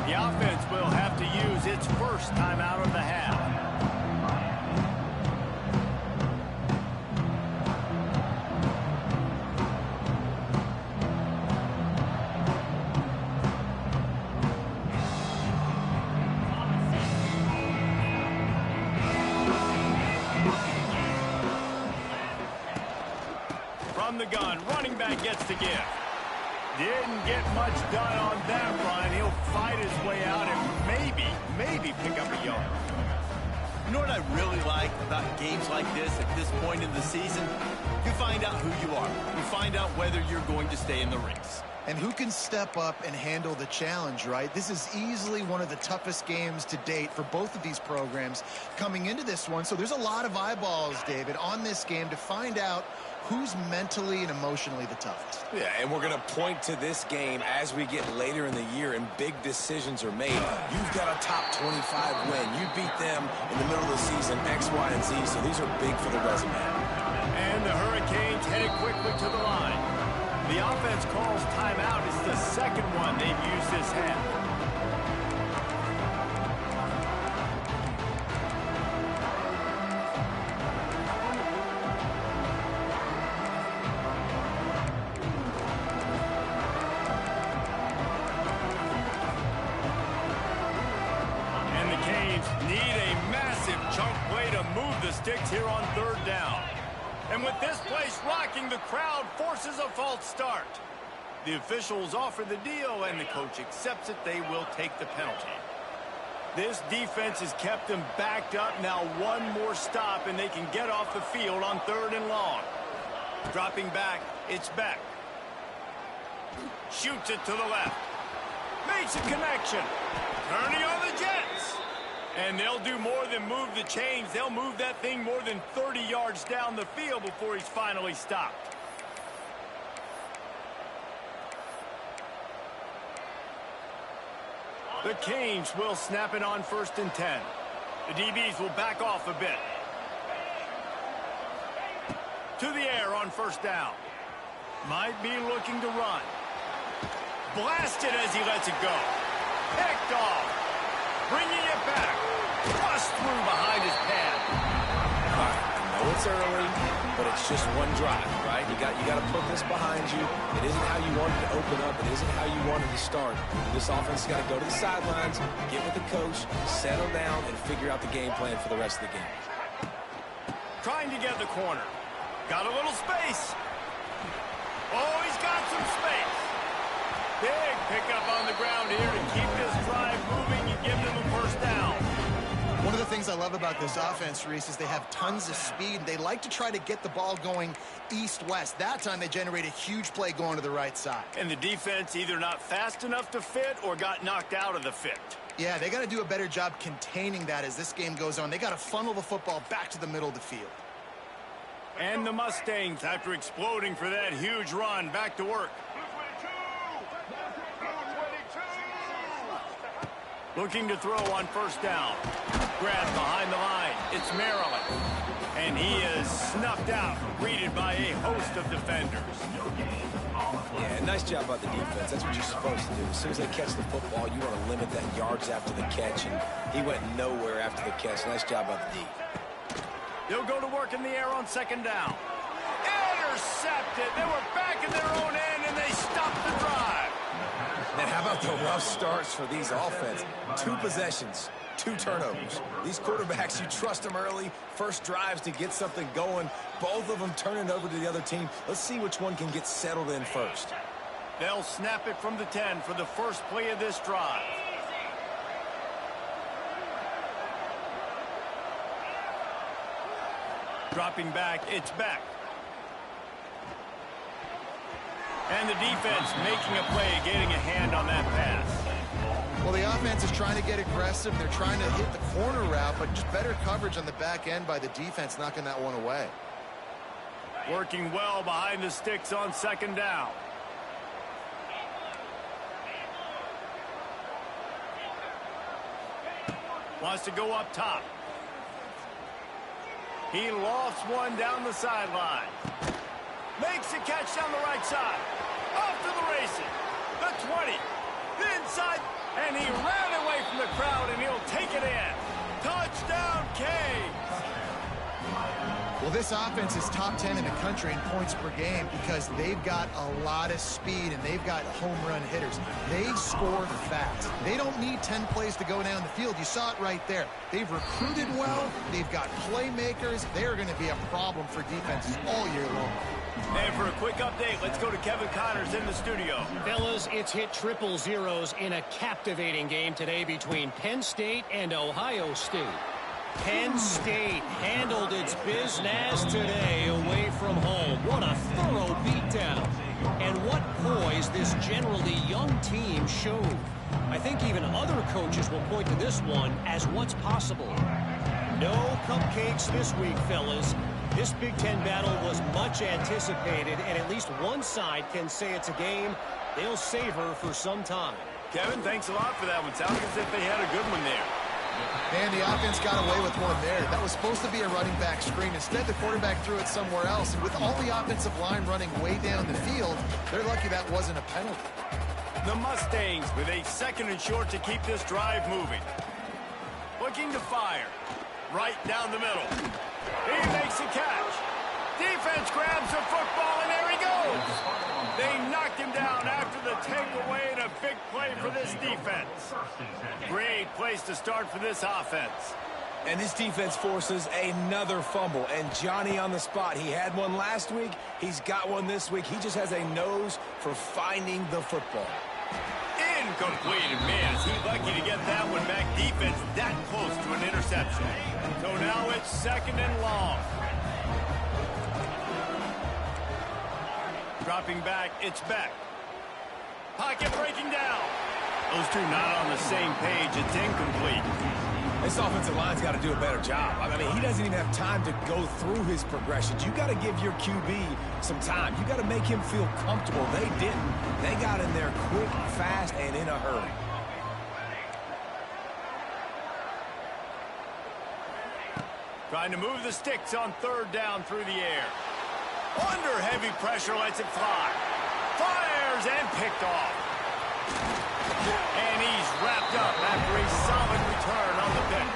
The offense will have to use its first timeout of the half. From the gun, running back gets the gift. Didn't get much done on that run. He'll fight his way out and maybe pick up a yard. You know what I really like about games like this at this point in the season? You find out who you are. You find out whether you're going to stay in the race. And who can step up and handle the challenge, right? This is easily one of the toughest games to date for both of these programs coming into this one. So there's a lot of eyeballs, David, on this game to find out who's mentally and emotionally the toughest. Yeah, and we're going to point to this game as we get later in the year and big decisions are made. You've got a top 25 win. You beat them in the middle of the season, X, Y, and Z, so these are big for the resume. And the Hurricanes headed quickly to the line. The offense calls timeout. It's the second one they've used this half. Need a massive chunk play to move the sticks here on third down. And with this place rocking, the crowd forces a false start. The officials offer the deal, and the coach accepts it. They will take the penalty. This defense has kept them backed up. Now one more stop, and they can get off the field on third and long. Dropping back, it's Beck. Shoots it to the left. Makes a connection. Turning on the Jets. And they'll do more than move the chains. They'll move that thing more than 30 yards down the field before he's finally stopped. The Canes will snap it on 1st and 10. The DBs will back off a bit. To the air on 1st down. Might be looking to run. Blasted as he lets it go. Picked off. Bringing it back. Thrust through behind his pad. All right, I know it's early, but it's just one drive, right? You got to put this behind you. It isn't how you wanted to open up. It isn't how you wanted to start. This offense has got to go to the sidelines, get with the coach, settle down, and figure out the game plan for the rest of the game. Trying to get the corner. Got a little space. Oh, he's got some space. Big pickup on the ground here to keep this drive moving and give them a 1st down. One of the things I love about this offense, Reese, is they have tons of speed. They like to try to get the ball going east-west. That time they generate a huge play going to the right side. And the defense either not fast enough to fit or got knocked out of the fit. Yeah, they got to do a better job containing that as this game goes on. They got to funnel the football back to the middle of the field. And the Mustangs, after exploding for that huge run, back to work. Looking to throw on 1st down. Grab behind the line. It's Maryland. And he is snuffed out, greeted by a host of defenders. Yeah, nice job by the defense. That's what you're supposed to do. As soon as they catch the football, you want to limit that yards after the catch, and he went nowhere after the catch. Nice job by the D. They'll go to work in the air on 2nd down. Intercepted. They were back in their own end, and they stopped the drive. Man, how about the rough starts for these offense? 2 possessions, 2 turnovers. These quarterbacks, you trust them early. First drives to get something going. Both of them turn it over to the other team. Let's see which one can get settled in first. They'll snap it from the 10 for the first play of this drive. Dropping back, it's Beck. And the defense making a play, getting a hand on that pass. Well, the offense is trying to get aggressive. They're trying to hit the corner route, but just better coverage on the back end by the defense, knocking that one away. Working well behind the sticks on 2nd down. Wants to go up top. He lofts one down the sideline. Makes a catch down the right side. Off to the races. The 20. The inside And he ran away from the crowd, and he'll take it in. Touchdown, Canes! Well, this offense is top 10 in the country in points per game because they've got a lot of speed and they've got home run hitters. They score fast. They don't need 10 plays to go down the field. You saw it right there. They've recruited well. They've got playmakers. They're going to be a problem for defenses all year long. And for a quick update, let's go to Kevin Connors in the studio. Fellas, it's hit triple zeros in a captivating game today between Penn State and Ohio State. Penn State handled its business today away from home. What a thorough beatdown. And what poise this generally young team showed. I think even other coaches will point to this one as what's possible. No cupcakes this week, fellas. This Big Ten battle was much anticipated, and at least one side can say it's a game they'll savor for some time. Kevin, thanks a lot for that one. Sounds as if they had a good one there. And the offense got away with one there. That was supposed to be a running back screen. Instead, the quarterback threw it somewhere else. And with all the offensive line running way down the field, they're lucky that wasn't a penalty. The Mustangs with a 2nd and short to keep this drive moving. Looking to fire. Right down the middle. He makes a catch. Defense grabs the football, and there he goes. They knocked him down after the takeaway, and a big play for this defense. Great place to start for this offense. And this defense forces another fumble. And Johnny on the spot. He had one last week. He's got one this week. He just has a nose for finding the football. Incomplete. And man, is he lucky to get that one back. Defense that close to an interception. So now it's 2nd and long. Dropping back, it's Beck. Pocket breaking down. Those two not on the same page. It's incomplete. This offensive line's got to do a better job. I mean, he doesn't even have time to go through his progressions. You got to give your QB some time. You got to make him feel comfortable. They didn't. They got in there quick, fast, and in a hurry. Trying to move the sticks on 3rd down through the air. Under heavy pressure, lets it fly. Fires and picked off. And he's wrapped up after a solid return on the pick.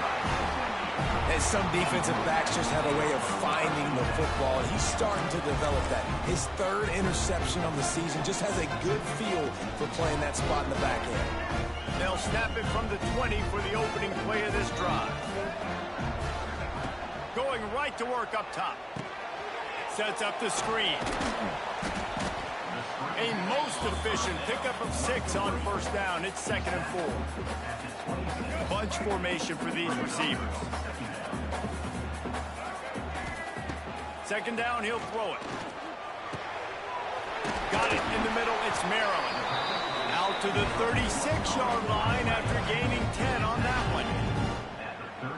And some defensive backs just have a way of finding the football, and he's starting to develop that. His 3rd interception on the season just has a good feel for playing that spot in the back end. They'll snap it from the 20 for the opening play of this drive. Going right to work up top. Sets up the screen. A most efficient pickup of 6 on 1st down. It's 2nd and 4. Bunch formation for these receivers. 2nd down, he'll throw it. Got it in the middle. It's Maryland. Out to the 36-yard line after gaining 10 on that one.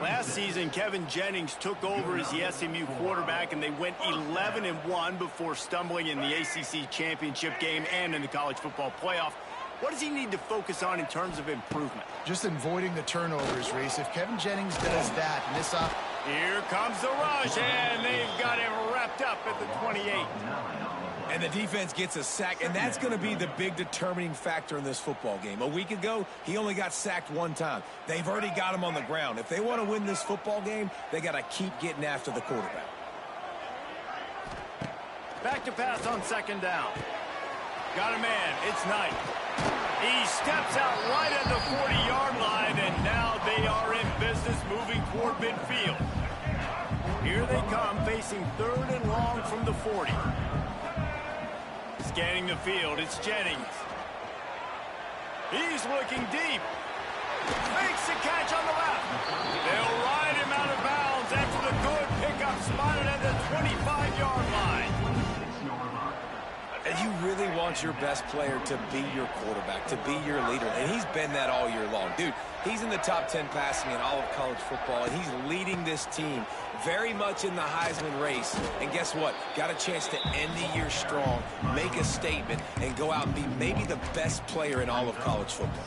Last season, Kevin Jennings took over as the SMU quarterback, and they went 11-1 before stumbling in the ACC championship game and in the college football playoff. What does he need to focus on in terms of improvement? Just avoiding the turnovers, Reese. If Kevin Jennings does that, and this up. Here comes the rush, and they've got him wrapped up at the 28. And the defense gets a sack, and that's going to be the big determining factor in this football game. A week ago, he only got sacked 1 time. They've already got him on the ground. If they want to win this football game, they got to keep getting after the quarterback. Back to pass on 2nd down. Got a man. It's Knight. He steps out right at the 40-yard line, and now they are in business moving toward midfield. Here they come, facing 3rd and long from the 40. Scanning the field, it's Jennings. He's looking deep. Makes the catch on the left. They'll ride him out of bounds after the good pickup spotted at the 25-yard line. And you really want your best player to be your quarterback, to be your leader. And he's been that all year long. Dude, he's in the top 10 passing in all of college football, and he's leading this team very much in the Heisman race. And guess what? Got a chance to end the year strong, make a statement, and go out and be maybe the best player in all of college football.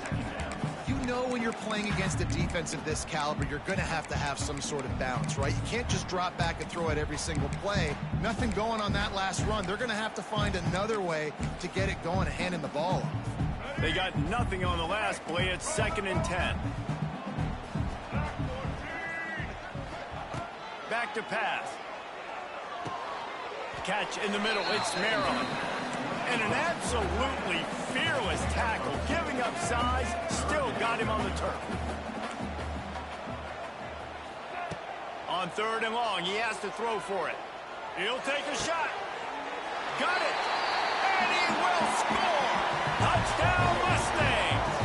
You know when you're playing against a defense of this caliber, you're going to have some sort of balance, right? You can't just drop back and throw it every single play. Nothing going on that last run. They're going to have to find another way to get it going and handing the ball off. They got nothing on the last play. It's 2nd and 10. Back to pass. Catch in the middle. It's Maryland. And an absolutely fearless tackle. Giving up size. Still got him on the turf. On 3rd and long, he has to throw for it. He'll take a shot. Got it. And he will score. Touchdown, Mustangs.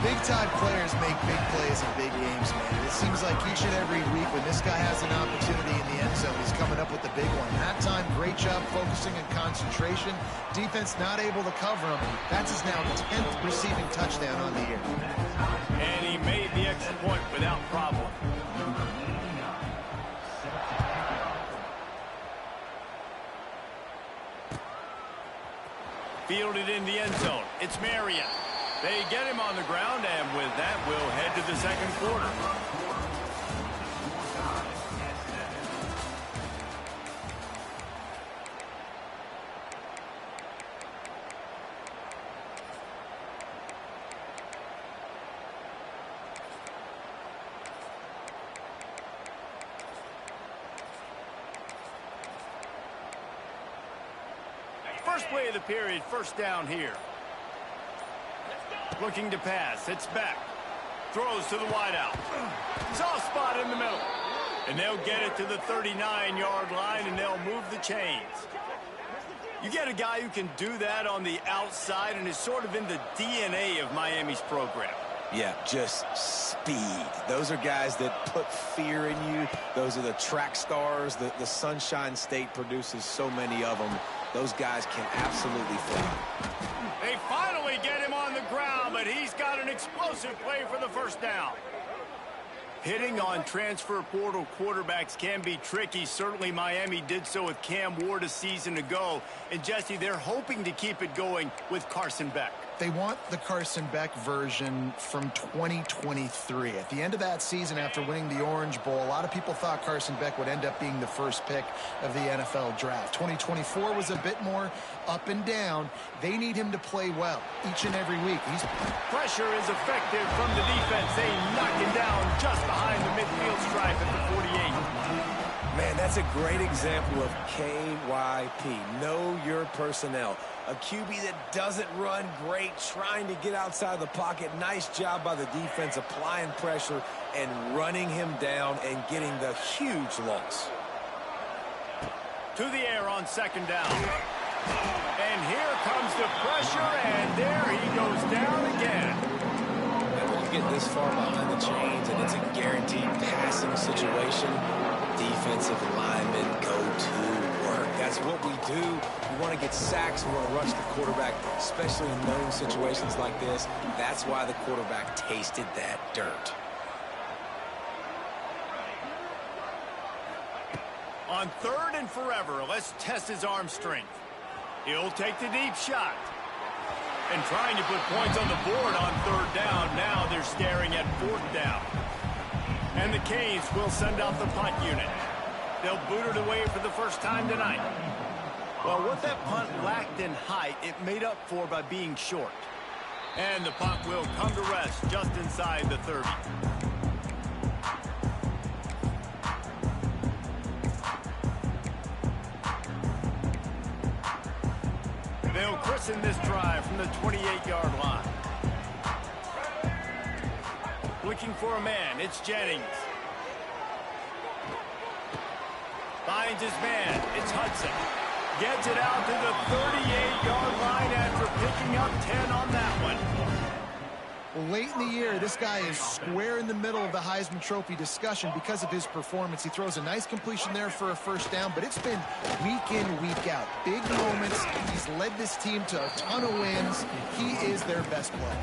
Big-time players make big plays in big games, man. It seems like each and every week when this guy has an opportunity in the end zone, he's coming up with the big one. That time, great job focusing and concentration. Defense not able to cover him. That's his now 10th receiving touchdown on the year. And he made the extra point without problem. Fielded in the end zone. It's Marion. They get him on the ground, and with that, we'll head to the 2nd quarter. First play of the period, 1st down here. Looking to pass. It's back. Throws to the wideout. Soft spot in the middle. And they'll get it to the 39-yard line, and they'll move the chains. You get a guy who can do that on the outside, and is sort of in the DNA of Miami's program. Yeah, just speed. Those are guys that put fear in you. Those are the track stars. The Sunshine State produces so many of them. Those guys can absolutely fly. They finally get him on the ground, but he's got an explosive play for the 1st down. Hitting on transfer portal quarterbacks can be tricky. Certainly Miami did so with Cam Ward a season ago. And Jesse, they're hoping to keep it going with Carson Beck. They want the Carson Beck version from 2023. At the end of that season, after winning the Orange Bowl, a lot of people thought Carson Beck would end up being the 1st pick of the NFL draft. 2024 was a bit more up and down. They need him to play well each and every week. Pressure is effective from the defense. They knock him down just behind the midfield stripe at the 48. Man, that's a great example of KYP. Know your personnel. A QB that doesn't run great, trying to get outside the pocket. Nice job by the defense applying pressure and running him down and getting the huge loss. To the air on 2nd down. And here comes the pressure, and there he goes down again. And when you get this far behind the chains and it's a guaranteed passing situation, defensive linemen go to work. That's what we do. We want to get sacks. We want to rush the quarterback, especially in known situations like this. That's why the quarterback tasted that dirt. On 3rd and forever, let's test his arm strength. He'll take the deep shot. And trying to put points on the board on 3rd down. Now they're staring at 4th down. And the Canes will send out the punt unit. They'll boot it away for the 1st time tonight. Well, what that punt lacked in height, it made up for by being short. And the punt will come to rest just inside the 30. They'll christen this drive from the 28-yard line. Looking for a man. It's Jennings. Finds his man. It's Hudson. Gets it out to the 38-yard line after picking up 10 on that one. Well, late in the year, this guy is square in the middle of the Heisman Trophy discussion because of his performance. He throws a nice completion there for a 1st down, but it's been week in, week out. Big moments. He's led this team to a ton of wins. He is their best player.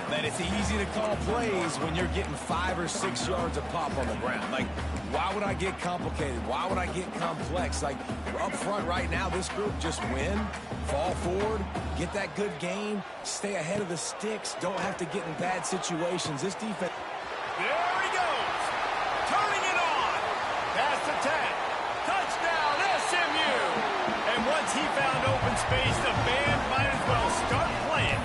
That it's easy to call plays when you're getting 5 or 6 yards of pop on the ground. Like, why would I get complicated? Why would I get complex? Like, up front right now, this group just win, fall forward, get that good game, stay ahead of the sticks, don't have to get in bad situations. This defense... There he goes. Turning it on. Past the 10. Touchdown, SMU. And once he found open space, the band might as well start playing.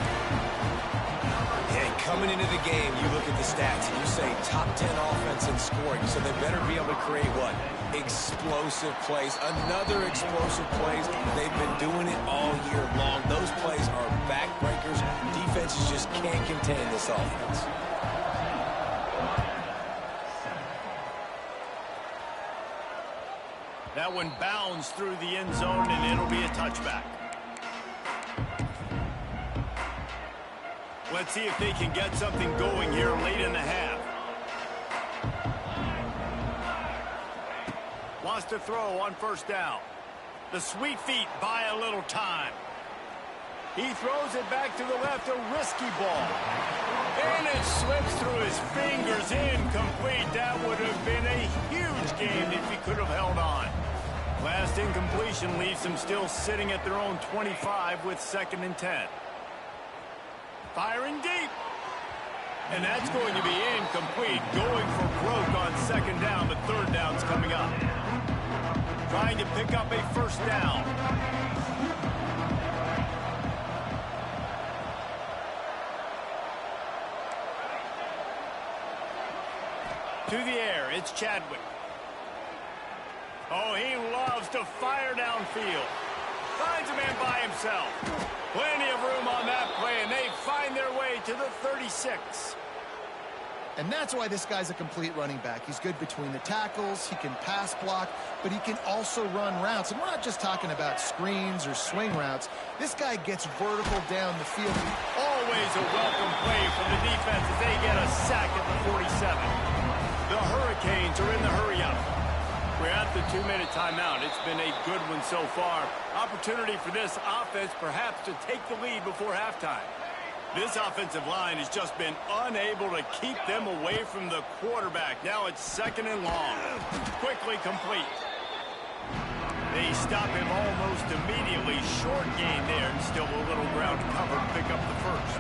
Hey, coming into the game, you look at the stats and you say top 10 offense in scoring, so they better be able to create what? Explosive plays. Another explosive plays. They've been doing it all year long. Those plays are backbreakers. Defenses just can't contain this offense. That one bounds through the end zone, and it'll be a touchback. Let's see if they can get something going here late in the half. Wants to throw on first down. The sweet feet buy a little time. He throws it back to the left, a risky ball. And it slips through his fingers, incomplete. That would have been a huge gain if he could have held on. Last incompletion leaves them still sitting at their own 25 with 2nd and 10. Firing deep. And that's going to be incomplete. Going for broke on 2nd down, but 3rd down's coming up. Trying to pick up a first down. To the air, it's Chadwick. Oh, he loves to fire downfield. Finds a man by himself. Plenty of room on that play, and they find their way to the 36. And that's why this guy's a complete running back. He's good between the tackles, he can pass block, but he can also run routes. And we're not just talking about screens or swing routes. This guy gets vertical down the field. Always a welcome play from the defense as they get a sack at the 47. The Hurricanes are in the hurry-up. We're at the 2-minute timeout. It's been a good one so far. Opportunity for this offense perhaps to take the lead before halftime. This offensive line has just been unable to keep them away from the quarterback. Now it's 2nd and long. Quickly complete. They stop him almost immediately. Short gain there, and still a little ground cover to pick up the first.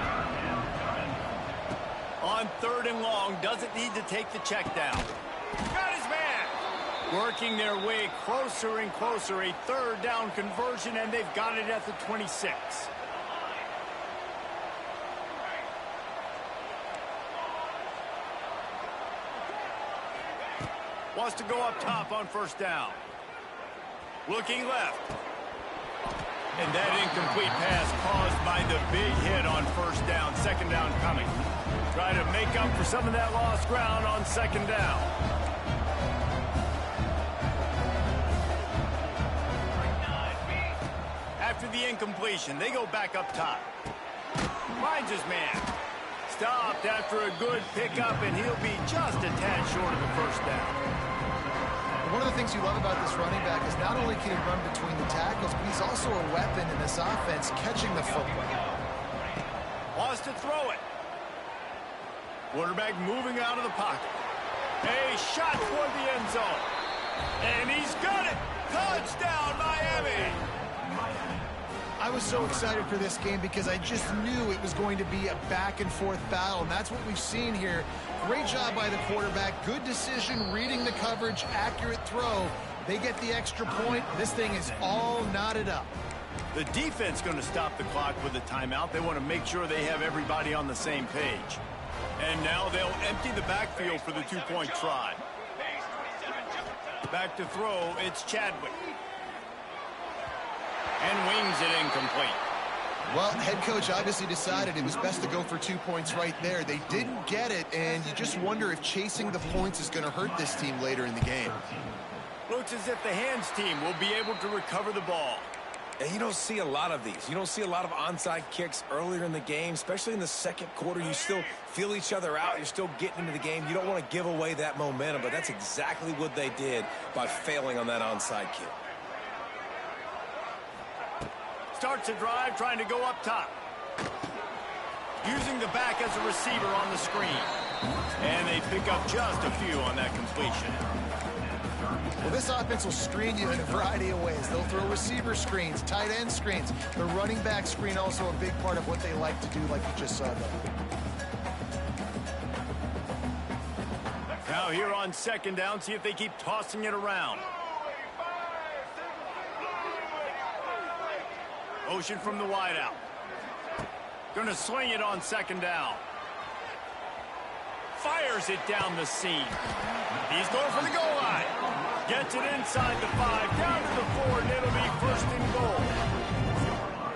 On 3rd and long, doesn't need to take the check down. Got his man. Working their way closer and closer. A 3rd down conversion, and they've got it at the 26. Wants to go up top on first down. Looking left. And that incomplete pass caused by the big hit on first down. 2nd down coming. Try to make up for some of that lost ground on 2nd down. After the incompletion, they go back up top. Finds his man. Stopped after a good pickup, and he'll be just a tad short of the first down. One of the things you love about this running back is not only can he run between the tackles, but he's also a weapon in this offense, catching the football. Wants to throw it. Quarterback moving out of the pocket. A shot toward the end zone. And he's got it. Touchdown, Miami. I was so excited for this game because I just knew it was going to be a back-and-forth battle, and that's what we've seen here. Great job by the quarterback. Good decision, reading the coverage, accurate throw. They get the extra point. This thing is all knotted up. The defense going to stop the clock with a timeout. They want to make sure they have everybody on the same page. And now they'll empty the backfield for the 2-point try. Back to throw, it's Chadwick. And wings it incomplete. Well, head coach obviously decided it was best to go for 2 points right there. They didn't get it, and you just wonder if chasing the points is going to hurt this team later in the game. Looks as if the hands team will be able to recover the ball. And you don't see a lot of these. You don't see a lot of onside kicks earlier in the game, especially in the 2nd quarter. You still feel each other out. You're still getting into the game. You don't want to give away that momentum, but that's exactly what they did by failing on that onside kick. Starts a drive trying to go up top. Using the back as a receiver on the screen. And they pick up just a few on that completion. Well, this offense will screen you in a variety of ways. They'll throw receiver screens, tight end screens. The running back screen also a big part of what they like to do, like you just saw there. Now here on 2nd down, see if they keep tossing it around. Motion from the wideout. Gonna swing it on second down. Fires it down the seam. He's going for the goal line. Gets it inside the 5, down to the 4, and it'll be first and goal.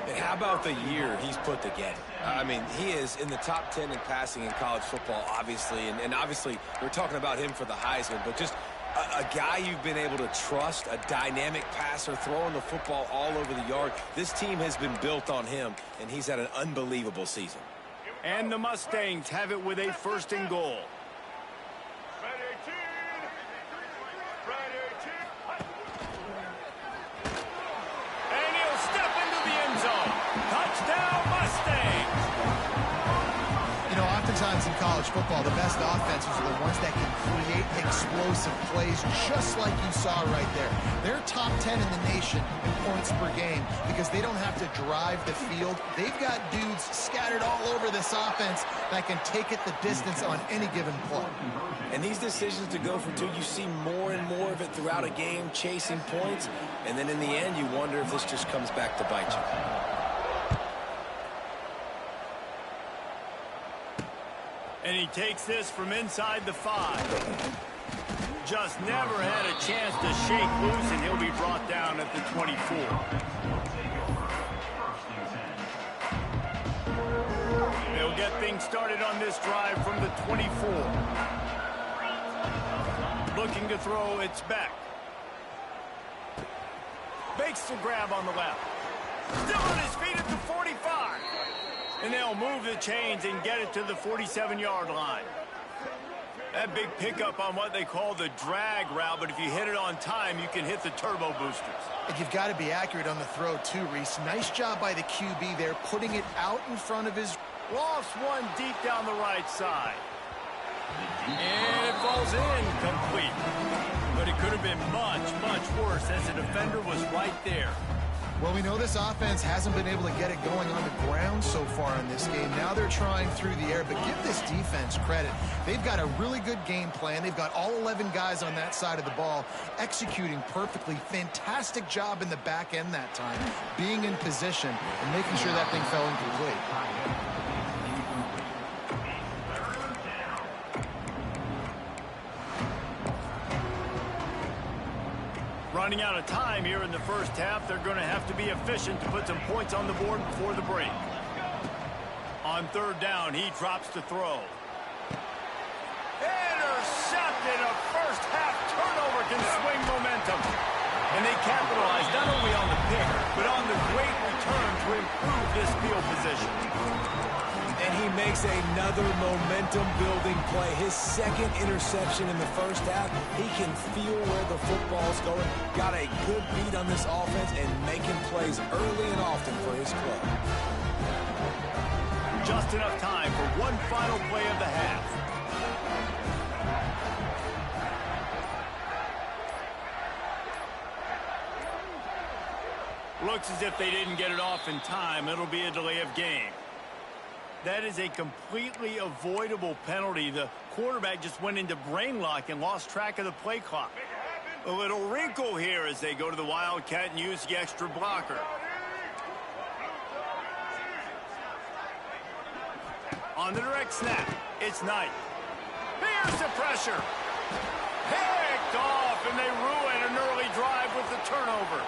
And how about the year he's put together? I mean, he is in the top 10 in passing in college football, obviously. And obviously, we're talking about him for the Heisman, but just a guy you've been able to trust, a dynamic passer, throwing the football all over the yard. This team has been built on him, and he's had an unbelievable season. And the Mustangs have it with a first and goal. And he'll step into the end zone. Touchdown, Mustangs! You know, oftentimes in college football, the best offenses are the ones that can create explosive plays, just like you saw right there. They're top 10 in the nation in points per game because they don't have to drive the field. They've got dudes scattered all over this offense that can take it the distance on any given play. And these decisions to go for 2, you see more and more of it throughout a game, chasing points. And then in the end, you wonder if this just comes back to bite you. And he takes this from inside the 5. Just never had a chance to shake loose, and he'll be brought down at the 24. They'll get things started on this drive from the 24. Looking to throw, it's Beck. Makes the grab on the left. Still on his feet at the 45. And they'll move the chains and get it to the 47-yard line. That big pickup on what they call the drag route, but if you hit it on time, you can hit the turbo boosters. And you've got to be accurate on the throw, too, Reese. Nice job by the QB there, putting it out in front of his... Lost one deep down the right side. And it falls in complete. But it could have been much, much worse as the defender was right there. Well, we know this offense hasn't been able to get it going on the ground so far in this game. Now they're trying through the air, but give this defense credit. They've got a really good game plan. They've got all 11 guys on that side of the ball executing perfectly. Fantastic job in the back end that time, being in position and making sure that thing fell incomplete. Running out of time here in the first half, they're going to have to be efficient to put some points on the board before the break. On third down, he drops to throw. Intercepted. A first half turnover can swing momentum. And they capitalize not only on the pick, but on the great return to improve this field position. And he makes another momentum-building play. His second interception in the first half. He can feel where the football's going. Got a good beat on this offense and making plays early and often for his club. Just enough time for one final play of the half. Looks as if they didn't get it off in time. It'll be a delay of game. That is a completely avoidable penalty. The quarterback just went into brain lock and lost track of the play clock. A little wrinkle here as they go to the Wildcat and use the extra blocker. On the direct snap, it's Knight. Here's the pressure. Picked off, and they ruin an early drive with the turnover.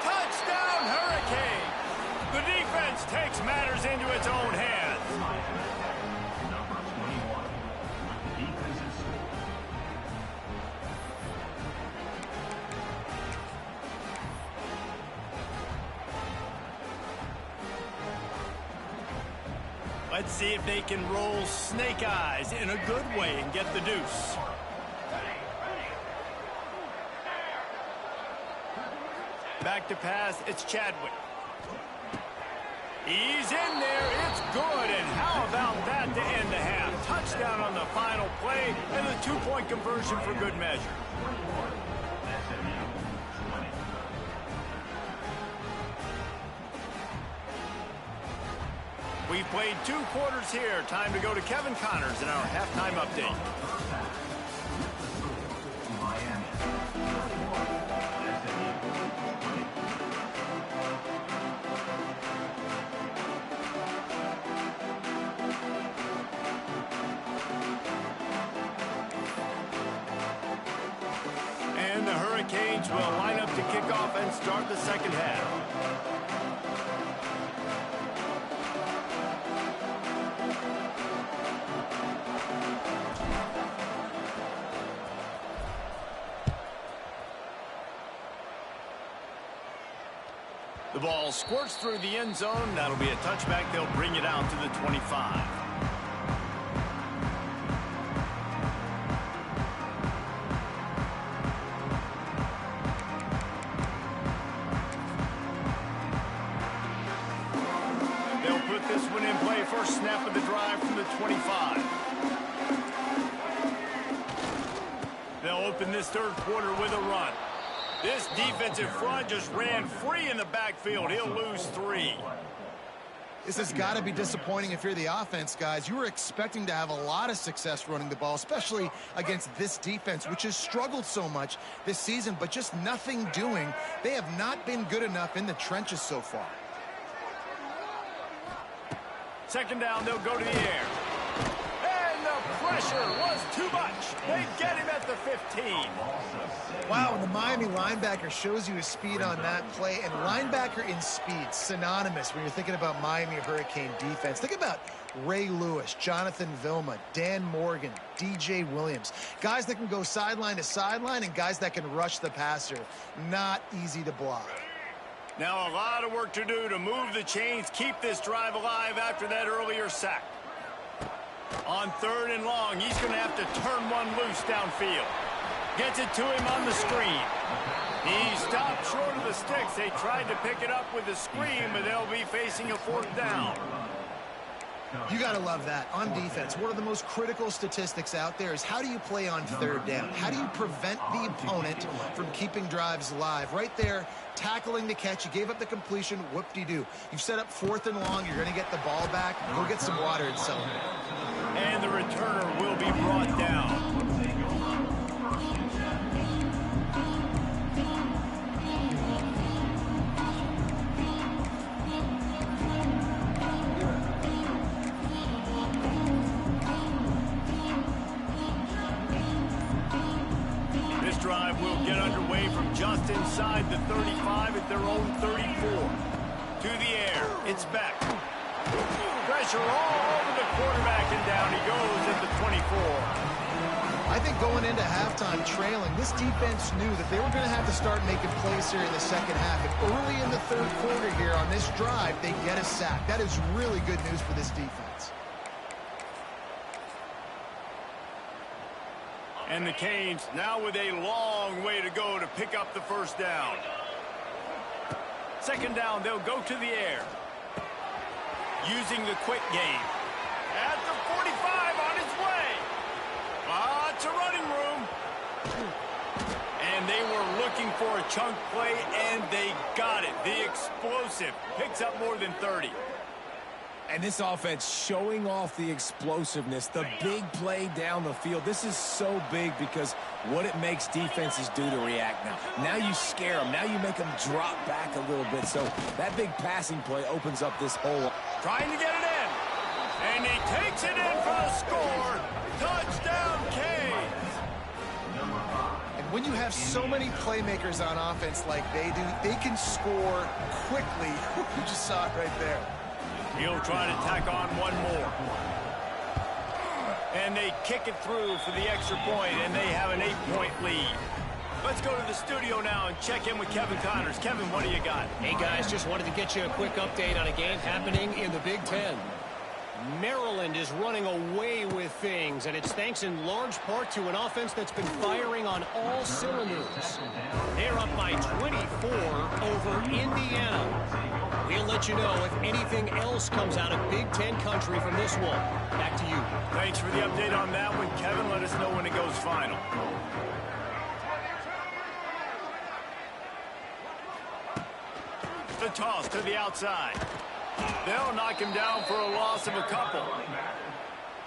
Touchdown, Hurricane! The defense takes matters into its own hands. Let's see if they can roll snake eyes in a good way and get the deuce. Back to pass, it's Chadwick. He's in there, it's good, and how about that to end the half? Touchdown on the final play, and the two-point conversion for good measure. We've played 2 quarters here. Time to go to Kevin Connors in our halftime update. Hurricanes will line up to kick off and start the second half. The ball squirts through the end zone. That'll be a touchback. They'll bring it out to the 25. They'll put this one in play. First snap of the drive from the 25. They'll open this third quarter with a run. This defensive front just ran free in the backfield. He'll lose 3. This has got to be disappointing if you're the offense, guys. You were expecting to have a lot of success running the ball, especially against this defense, which has struggled so much this season, but just nothing doing. They have not been good enough in the trenches so far. Second down, they'll go to the air. And the pressure was too much. They get him at the 15. Wow, and the Miami linebacker shows you his speed on that play. And linebacker in speed, synonymous when you're thinking about Miami Hurricane defense. Think about Ray Lewis, Jonathan Vilma, Dan Morgan, DJ Williams. Guys that can go sideline to sideline and guys that can rush the passer. Not easy to block. Now a lot of work to do to move the chains, keep this drive alive after that earlier sack. On 3rd and long, he's going to have to turn one loose downfield. Gets it to him on the screen. He stopped short of the sticks. They tried to pick it up with the screen, but they'll be facing a 4th down. You got to love that. On defense, one of the most critical statistics out there is how do you play on 3rd down? How do you prevent the opponent from keeping drives alive? Right there, tackling the catch. You gave up the completion. Whoop-de-doo. You've set up 4th and long. You're going to get the ball back. Go get some water and celebrate. And the returner will be brought down. Drive will get underway from just inside the 35 at their own 34. To the air, it's back. Pressure all over the quarterback, and down he goes at the 24. I think going into halftime trailing, this defense knew that they were going to have to start making plays here in the second half. And early in the 3rd quarter here on this drive, they get a sack. That is really good news for this defense. And the Canes now with a long way to go to pick up the 1st down. Second down, they'll go to the air. Using the quick game. At the 45 on his way. Lots of running room. And they were looking for a chunk play, and they got it. The explosive picks up more than 30. And this offense showing off the explosiveness, the big play down the field. This is so big because what it makes defenses do to react now. Now you scare them. Now you make them drop back a little bit. So that big passing play opens up this hole. Trying to get it in. And he takes it in for the score. Touchdown, Canes. And when you have so many playmakers on offense like they do, they can score quickly. You just saw it right there. He'll try to tack on one more. And they kick it through for the extra point, and they have an 8-point lead. Let's go to the studio now and check in with Kevin Connors. Kevin, what do you got? Hey, guys, just wanted to get you a quick update on a game happening in the Big Ten. Maryland is running away with things, and it's thanks in large part to an offense that's been firing on all cylinders. They're up by 24 over Indiana. We'll let you know if anything else comes out of Big Ten country from this one. Back to you. Thanks for the update on that one, Kevin. Let us know when it goes final. The toss to the outside. They'll knock him down for a loss of a couple.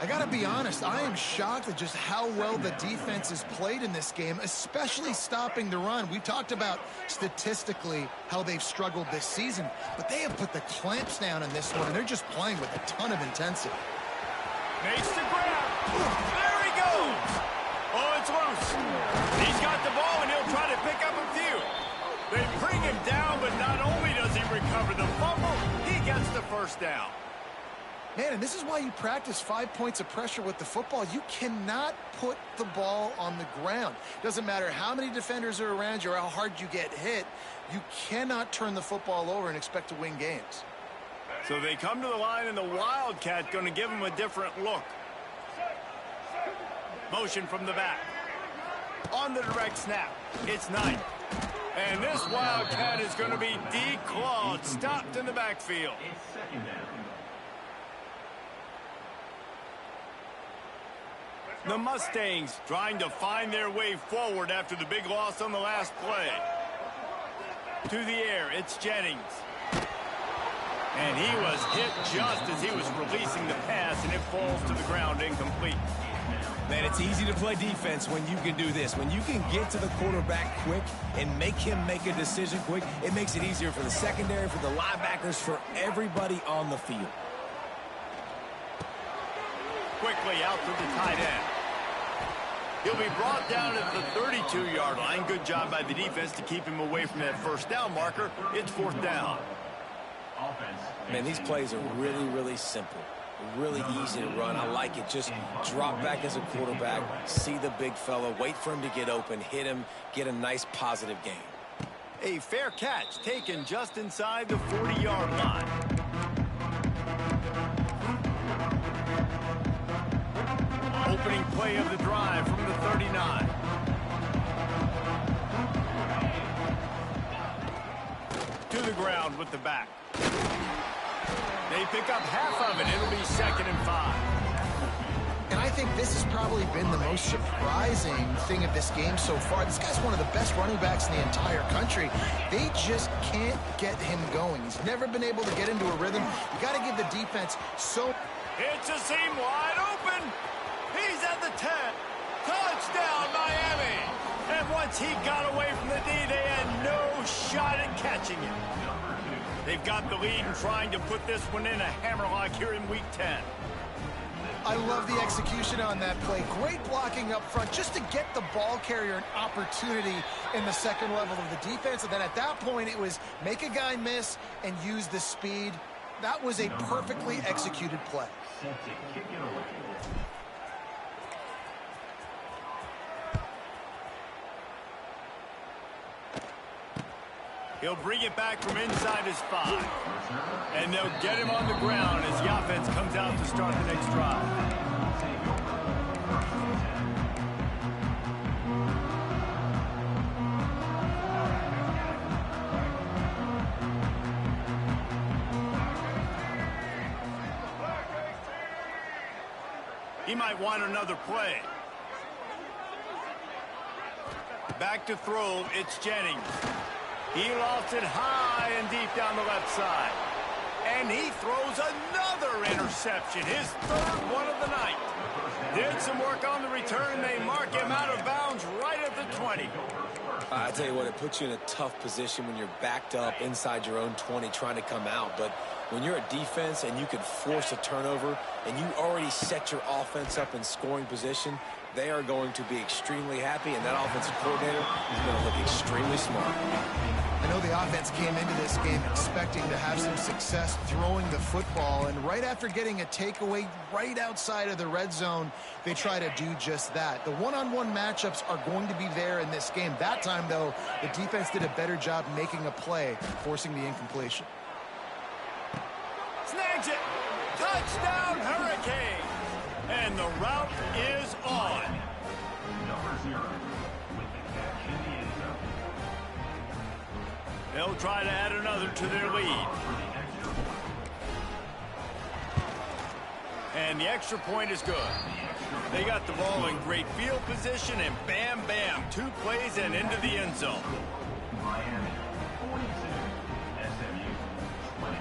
I got to be honest, I am shocked at just how well the defense has played in this game, especially stopping the run. We talked about statistically how they've struggled this season, but they have put the clamps down in this one, and they're just playing with a ton of intensity. Makes the grab. There he goes. Oh, it's loose. He's got the ball, and he'll try to pick up They bring him down, but not only does he recover the fumble, he gets the first down. Man, and this is why you practice 5 points of pressure with the football. You cannot put the ball on the ground. Doesn't matter how many defenders are around you or how hard you get hit. You cannot turn the football over and expect to win games. So they come to the line, and the Wildcat going to give them a different look. Motion from the back. On the direct snap, it's Knight. And this Wildcat is going to be declawed, stopped in the backfield. The Mustangs trying to find their way forward after the big loss on the last play. To the air, it's Jennings. And he was hit just as he was releasing the pass, and it falls to the ground incomplete. Man, it's easy to play defense when you can do this. When you can get to the quarterback quick and make him make a decision quick, it makes it easier for the secondary, for the linebackers, for everybody on the field. Quickly out to the tight end. He'll be brought down at the 32-yard line. Good job by the defense to keep him away from that first down marker. It's fourth down. Man, these plays are really, really simple. Really easy to run. I like it. Just drop back as a quarterback, see the big fella, wait for him to get open, hit him, get a nice positive gain. A fair catch taken just inside the 40-yard line. Opening play of the drive from the 39. To the ground with the back. They pick up half of it. It'll be 2nd and 5. And I think this has probably been the most surprising thing of this game so far. This guy's one of the best running backs in the entire country. They just can't get him going. He's never been able to get into a rhythm. You got to give the defense so... It's a seam wide open. He's at the 10. Touchdown, Miami. And once he got away from the D, they had no shot at catching him. They've got the lead and trying to put this one in a hammerlock here in Week 10. I love the execution on that play. Great blocking up front just to get the ball carrier an opportunity in the second level of the defense. And then at that point, it was make a guy miss and use the speed. That was a perfectly executed play. He'll bring it back from inside his 5. And they'll get him on the ground as the offense comes out to start the next drive. He might want another play. Back to throw, it's Jennings. He lost it high and deep down the left side. And he throws another interception, his 3rd one of the night. Did some work on the return. They mark him out of bounds right at the 20. I tell you what, it puts you in a tough position when you're backed up inside your own 20 trying to come out. But when you're a defense and you can force a turnover and you already set your offense up in scoring position, they are going to be extremely happy, and that offensive coordinator is going to look extremely smart. I know the offense came into this game expecting to have some success throwing the football, and right after getting a takeaway right outside of the red zone, they try to do just that. The one-on-one matchups are going to be there in this game. That time, though, the defense did a better job making a play, forcing the incompletion. Snags it. Touchdown, Hurricanes. And the route is on. Number 0 with the catch in the end zone. They'll try to add another to their lead. And the extra point is good. They got the ball in great field position, and bam, bam, 2 plays and into the end zone. Miami, 42. SMU, 20.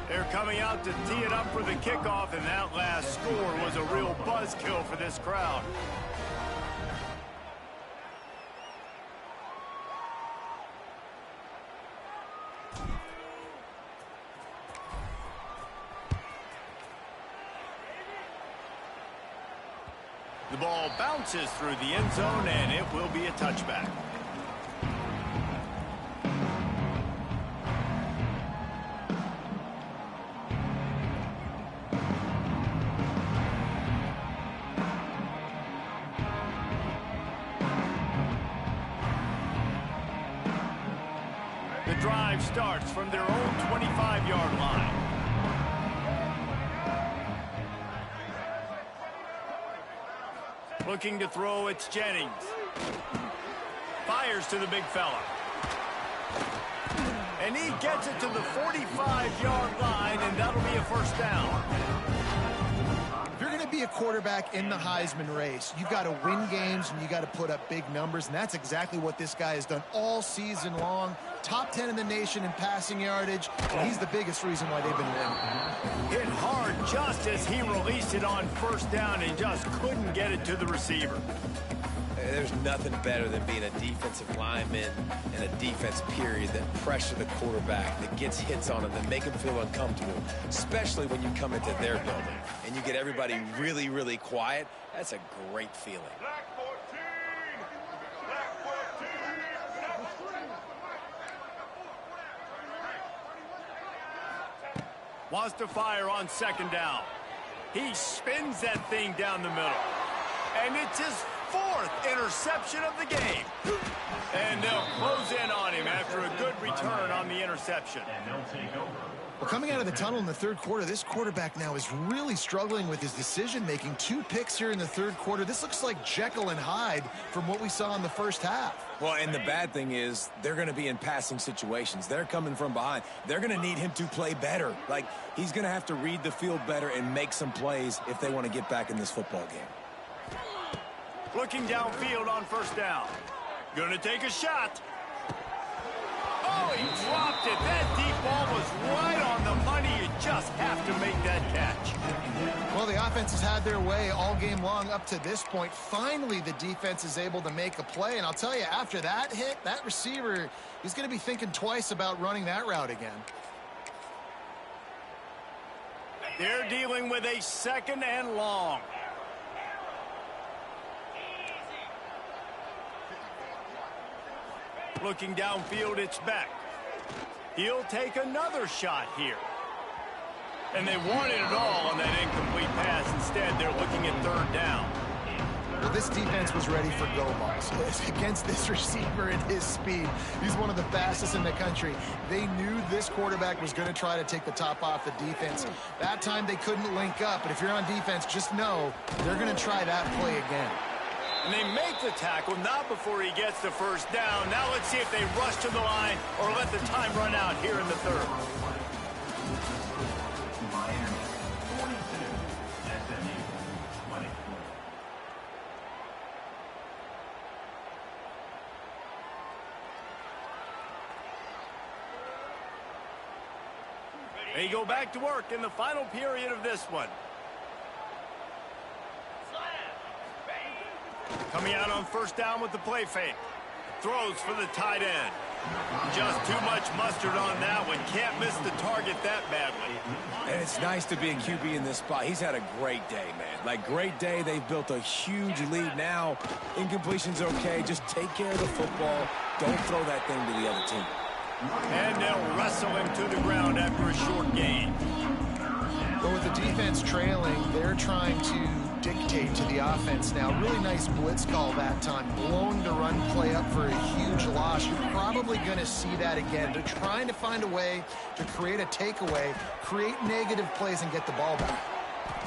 They're coming out to tee it up for the kickoff, and that last score was a real buzzkill for this crowd. The ball bounces through the end zone, and it will be a touchback. The drive starts from their own 25-yard line. Looking to throw, it's Jennings. Fires to the big fella. And he gets it to the 45-yard line, and that'll be a first down. If you're going to be a quarterback in the Heisman race, you've got to win games and you got to put up big numbers, and that's exactly what this guy has done all season long. Top 10 in the nation in passing yardage, and he's the biggest reason why they've been winning. Hit hard just as he released it on first down and just couldn't get it to the receiver. There's nothing better than being a defensive lineman and a defense period that pressure the quarterback, that gets hits on him, that make him feel uncomfortable, especially when you come into their building and you get everybody really, really quiet. That's a great feeling. Wants to fire on second down. He spins that thing down the middle. And it's his fourth interception of the game. And they'll close in on him after a good return on the interception. Well, coming out of the tunnel in the third quarter, this quarterback now is really struggling with his decision-making. 2 picks here in the third quarter. This looks like Jekyll and Hyde from what we saw in the first half. Well, and the bad thing is they're going to be in passing situations. They're coming from behind. They're going to need him to play better. Like, he's going to have to read the field better and make some plays if they want to get back in this football game. Looking downfield on first down. Going to take a shot. Oh, he dropped it. That deep ball was right on the money. You just have to make that catch. Well, the offense has had their way all game long up to this point. Finally, the defense is able to make a play. And I'll tell you, after that hit, that receiver, he's going to be thinking twice about running that route again. They're dealing with a second and long. Looking downfield, it's Beck. He'll take another shot here. And they wanted it all on that incomplete pass. Instead, they're looking at third down. Well, this defense was ready for go balls against this receiver and his speed. He's one of the fastest in the country. They knew this quarterback was going to try to take the top off the defense. That time they couldn't link up, but if you're on defense, just know they're going to try that play again. And they make the tackle, not before he gets the first down. Now let's see if they rush to the line or let the time run out here in the third. They go back to work in the final period of this one. Coming out on first down with the play fake. Throws for the tight end. Just too much mustard on that one. Can't miss the target that badly. And it's nice to be a QB in this spot. He's had a great day, man. Like, great day. They've built a huge lead now. Incompletion's okay. Just take care of the football. Don't throw that thing to the other team. And they'll wrestle him to the ground after a short gain. But with the defense trailing, they're trying to dictate to the offense now. Really nice blitz call that time. Blowing the run play up for a huge loss. You're probably going to see that again. They're trying to find a way to create a takeaway, create negative plays, and get the ball back.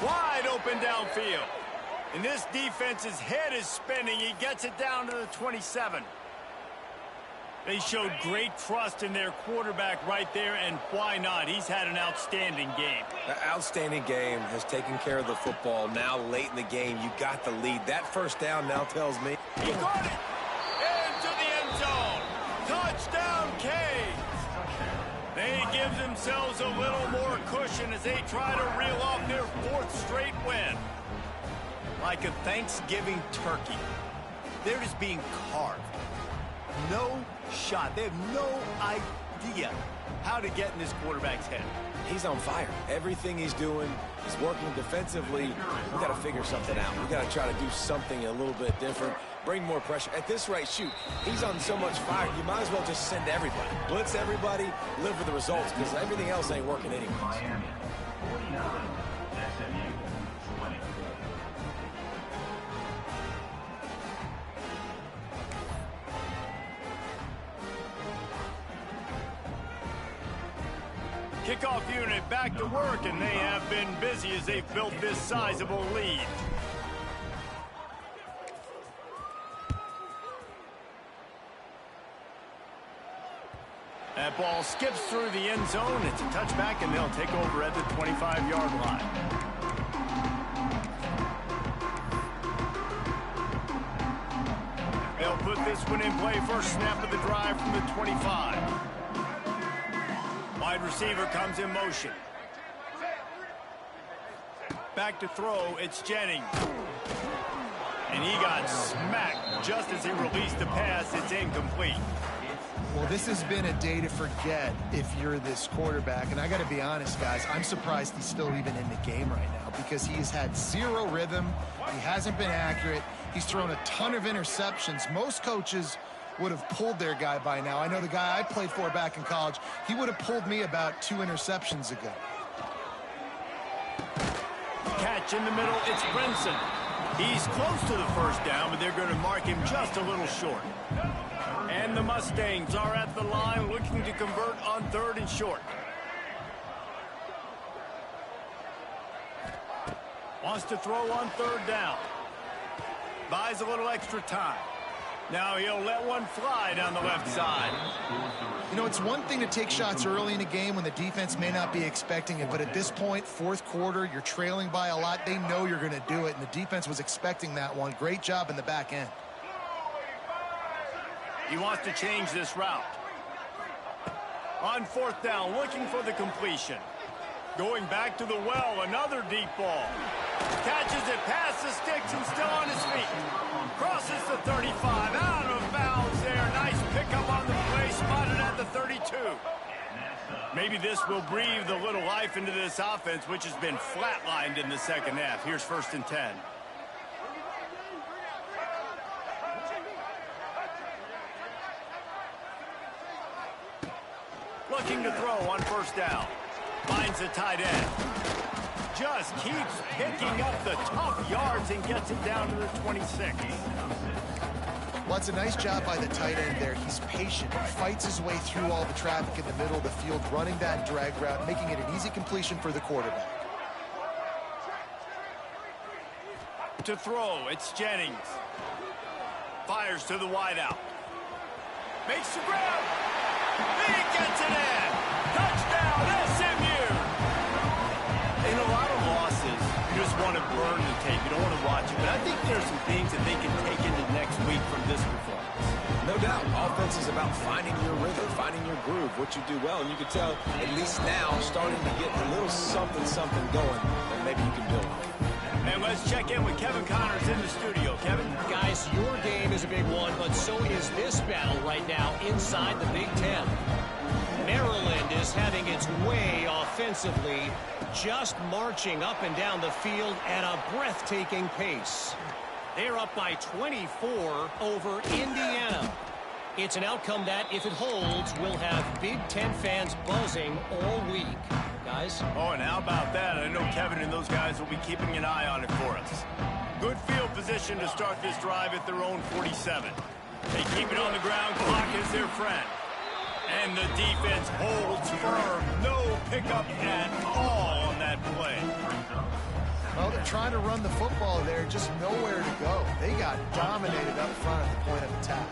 Wide open downfield. And this defense's head is spinning. He gets it down to the 27. They showed great trust in their quarterback right there, and why not? He's had an outstanding game. An outstanding game, has taken care of the football. Now late in the game, you got the lead. That first down now tells me. He got it! Into the end zone! Touchdown, Canes! They give themselves a little more cushion as they try to reel off their fourth straight win. Like a Thanksgiving turkey, they're just being carved. No shot. They have idea how to get in this quarterback's head. He's on fire. Everything he's doing is working defensively. We got to figure something out. We got to try to do something a little bit different, bring more pressure. At this rate, shoot, he's on so much fire, you might as well just send everybody. Blitz everybody, live for the results, because everything else ain't working anyways. Miami, 49, SMU, 20. Kickoff unit back to work, and they have been busy as they've built this sizable lead. That ball skips through the end zone. It's a touchback, and they'll take over at the 25-yard line. They'll put this one in play. First snap of the drive from the 25. Wide receiver comes in motion. Back to throw, it's Jennings. And he got smacked just as he released the pass. It's incomplete. Well, this has been a day to forget if you're this quarterback. And I got to be honest, guys, I'm surprised he's still even in the game right now because he's had zero rhythm. He hasn't been accurate. He's thrown a ton of interceptions. Most coaches would have pulled their guy by now. I know the guy I played for back in college, he would have pulled me about 2 interceptions ago. Catch in the middle, it's Brinson. He's close to the first down, but they're going to mark him just a little short. And the Mustangs are at the line looking to convert on 3rd and short. Wants to throw on 3rd down. Buys a little extra time. Now he'll let one fly down the left side. You know, it's one thing to take shots early in a game when the defense may not be expecting it, but at this point, 4th quarter, you're trailing by a lot. They know you're going to do it, and the defense was expecting that one. Great job in the back end. He wants to change this route. On 4th down, looking for the completion. Going back to the well, another deep ball. Catches it past the sticks and still on his feet. Crosses the 35, out of bounds there. Nice pickup on the play, spotted at the 32. Maybe this will breathe a little life into this offense, which has been flatlined in the second half. Here's 1st and 10. Looking to throw on 1st down. Finds the tight end. Just keeps picking up the tough yards and gets it down to the 26. Well, it's a nice job by the tight end there. He's patient. He fights his way through all the traffic in the middle of the field, running that drag route, making it an easy completion for the quarterback. To throw, it's Jennings. Fires to the wideout. Makes the grab. He gets it in. Touchdown, SMU. In a lot of losses, you just want to burn the tape. You don't want to watch it. But I think there's some things that they can take into next week from this performance. No doubt. Offense is about finding your rhythm, finding your groove, what you do well. And you can tell, at least now, starting to get a little something going that maybe you can build on. And let's check in with Kevin Connors in the studio. Kevin? Guys, your game is a big one, but so is this battle right now inside the Big Ten. Maryland is having its way offensively, just marching up and down the field at a breathtaking pace. They're up by 24 over Indiana. It's an outcome that, if it holds, will have Big Ten fans buzzing all week. Guys? Oh, and how about that? I know Kevin and those guys will be keeping an eye on it for us. Good field position to start this drive at their own 47. They keep it on the ground. Clock is their friend. And the defense holds firm. No pickup at all on that play. Well, they're trying to run the football there, just nowhere to go. They got dominated up front at the point of attack.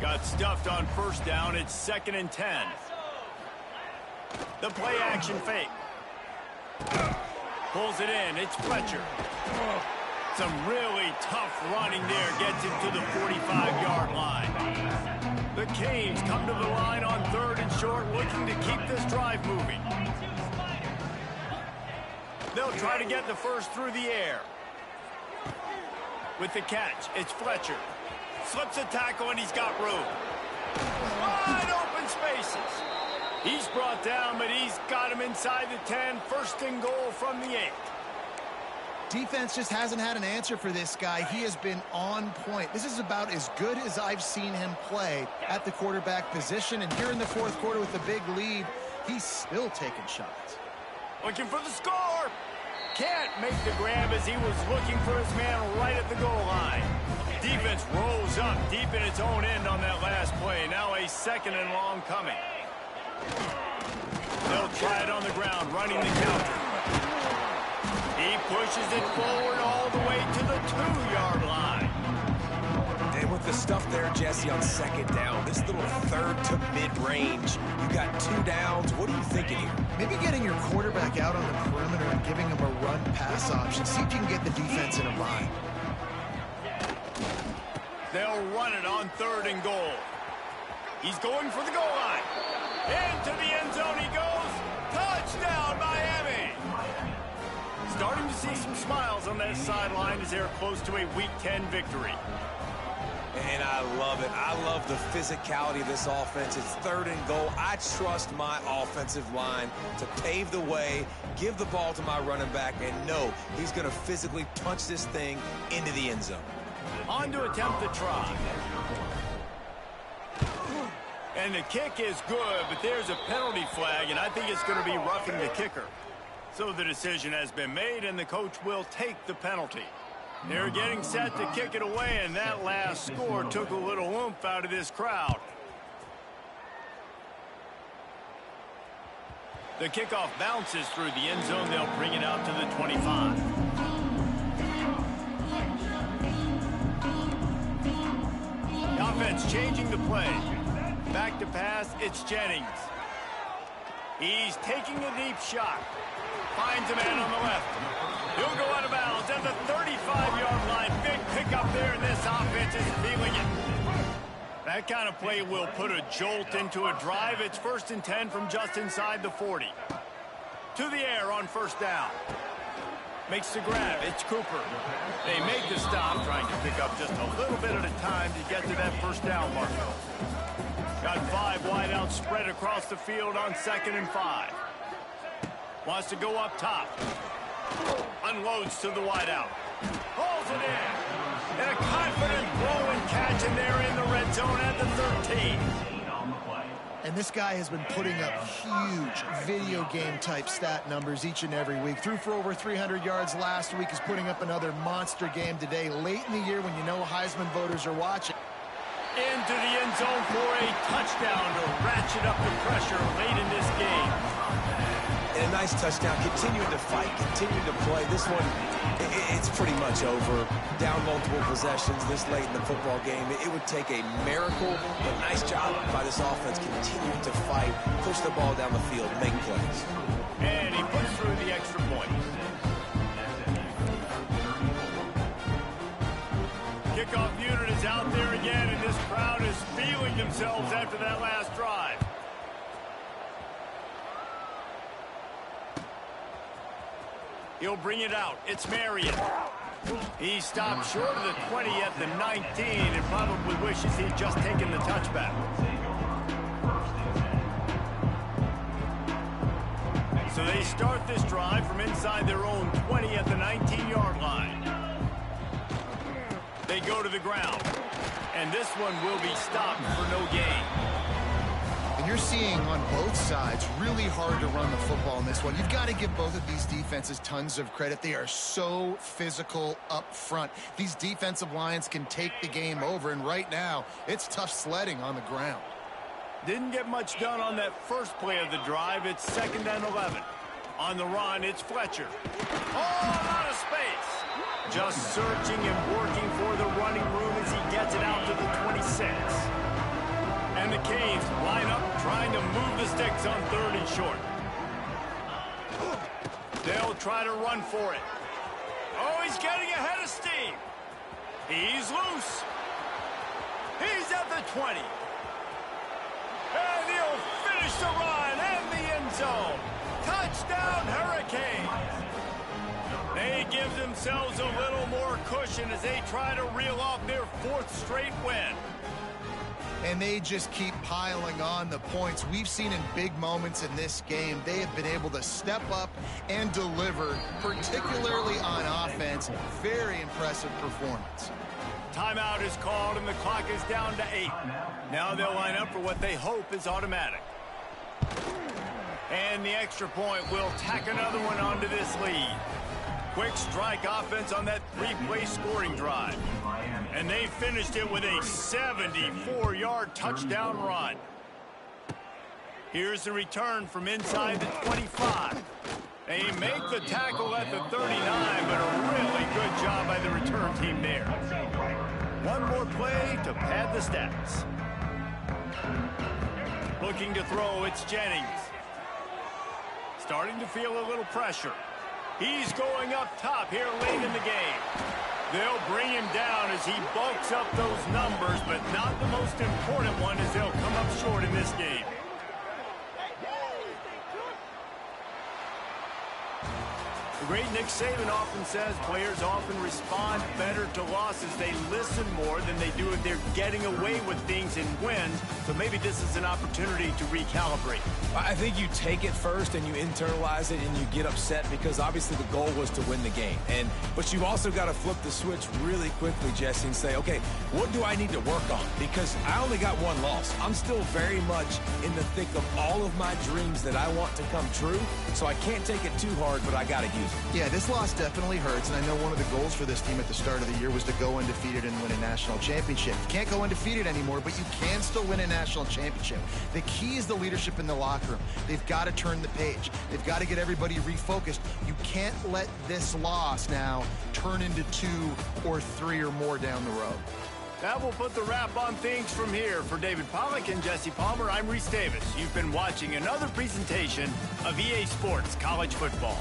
Got stuffed on 1st down. It's 2nd and 10. The play action fake. Pulls it in. It's Fletcher. Some really tough running there. Gets him to the 45-yard line. The Canes come to the line on 3rd and short, looking to keep this drive moving. They'll try to get the first through the air. With the catch, it's Fletcher. Slips a tackle, and he's got room. Wide open spaces. brought down, but he's got him inside the 10. First and goal from the 8. Defense just hasn't had an answer for this guy. He has been on point. This is about as good as I've seen him play at the quarterback position. And here in the fourth quarter with a big lead, he's still taking shots. Looking for the score. Can't make the grab as he was looking for his man right at the goal line. Defense rolls up deep in its own end on that last play. Now a second and long coming. They'll try it on the ground, running the counter. He pushes it forward all the way to the 2-yard line. And with the stuff there, Jesse, on second down, this little third to mid-range, you got 2 downs. What are you thinking here? Maybe getting your quarterback out on the perimeter and giving him a run-pass option. See if you can get the defense in a bind. They'll run it on 3rd and goal. He's going for the goal line. Into the end zone he goes. Touchdown, Miami. Starting to see some smiles on that sideline as they're close to a Week 10 victory. And I love it. I love the physicality of this offense. It's 3rd and goal. I trust my offensive line to pave the way, give the ball to my running back, and know he's going to physically punch this thing into the end zone. On to attempt the try. And the kick is good, but there's a penalty flag, and I think it's going to be roughing the kicker. So the decision has been made, and the coach will take the penalty. They're getting set to kick it away, and that last score took a little oomph out of this crowd. The kickoff bounces through the end zone. They'll bring it out to the 25. The offense changing the play. Back to pass, it's Jennings. He's taking a deep shot. Finds a man on the left. He'll go out of bounds at the 35-yard line. Big pickup there, and this offense is feeling it. That kind of play will put a jolt into a drive. It's 1st and 10 from just inside the 40. To the air on 1st down. Makes the grab. It's Cooper. They make the stop, trying to pick up just a little bit at a time to get to that 1st down marker. Got 5 wideouts spread across the field on 2nd and 5. Wants to go up top. Unloads to the wideout. Pulls it in. And a confident throw and catch, and they're in the red zone at the 13. And this guy has been putting up huge video game type stat numbers each and every week. Threw for over 300 yards last week. Is putting up another monster game today, late in the year when you know Heisman voters are watching. Into the end zone for a touchdown to ratchet up the pressure late in this game. And a nice touchdown, continuing to fight, continuing to play. This one, it's pretty much over. Down multiple possessions this late in the football game. It would take a miracle, but nice job by this offense continuing to fight, push the ball down the field, make plays. And he puts through the extra point. Kickoff unit is out there again, and this crowd is feeling themselves after that last drive. He'll bring it out. It's Marion. He stopped short of the 20 at the 19 and probably wishes he'd just taken the touchback. So they start this drive from inside their own 20 at the 19-yard line. They go to the ground, and this one will be stopped for no gain. And you're seeing on both sides really hard to run the football in this one. You've got to give both of these defenses tons of credit. They are so physical up front. These defensive lines can take the game over, and right now, it's tough sledding on the ground. Didn't get much done on that first play of the drive. It's 2nd and 11. On the run, it's Fletcher. Oh, out of space. Just searching and working for the running room as he gets it out to the 26. And the Canes line up trying to move the sticks on 3rd and short. They'll try to run for it. Oh, he's getting ahead of steam. He's loose. He's at the 20. And he'll finish the run and the end zone. Touchdown, Hurricanes. They give themselves a little more cushion as they try to reel off their 4th straight win. And they just keep piling on the points. We've seen in big moments in this game, they have been able to step up and deliver, particularly on offense. Very impressive performance. Timeout is called, and the clock is down to 8. Now they'll line up for what they hope is automatic. And the extra point will tack another one onto this lead. Quick strike offense on that 3-play scoring drive. And they finished it with a 74-yard touchdown run. Here's the return from inside the 25. They make the tackle at the 39, but a really good job by the return team there. One more play to pad the stats. Looking to throw, it's Jennings. Starting to feel a little pressure. He's going up top here late in the game. They'll bring him down as he bulks up those numbers, but not the most important one as they'll come up short in this game. The great Nick Saban often says players often respond better to losses. They listen more than they do if they're getting away with things in wins. So maybe this is an opportunity to recalibrate. I think you take it first and you internalize it and you get upset because obviously the goal was to win the game. But you've also got to flip the switch really quickly, Jesse, and say, okay, what do I need to work on? Because I only got one loss. I'm still very much in the thick of all of my dreams that I want to come true. So I can't take it too hard, but I got to use it. Yeah, this loss definitely hurts, and I know one of the goals for this team at the start of the year was to go undefeated and win a national championship. You can't go undefeated anymore, but you can still win a national championship. The key is the leadership in the locker room. They've got to turn the page. They've got to get everybody refocused. You can't let this loss now turn into 2 or 3 or more down the road. That will put the wrap on things from here. For David Pollack and Jesse Palmer, I'm Reese Davis. You've been watching another presentation of EA Sports College Football.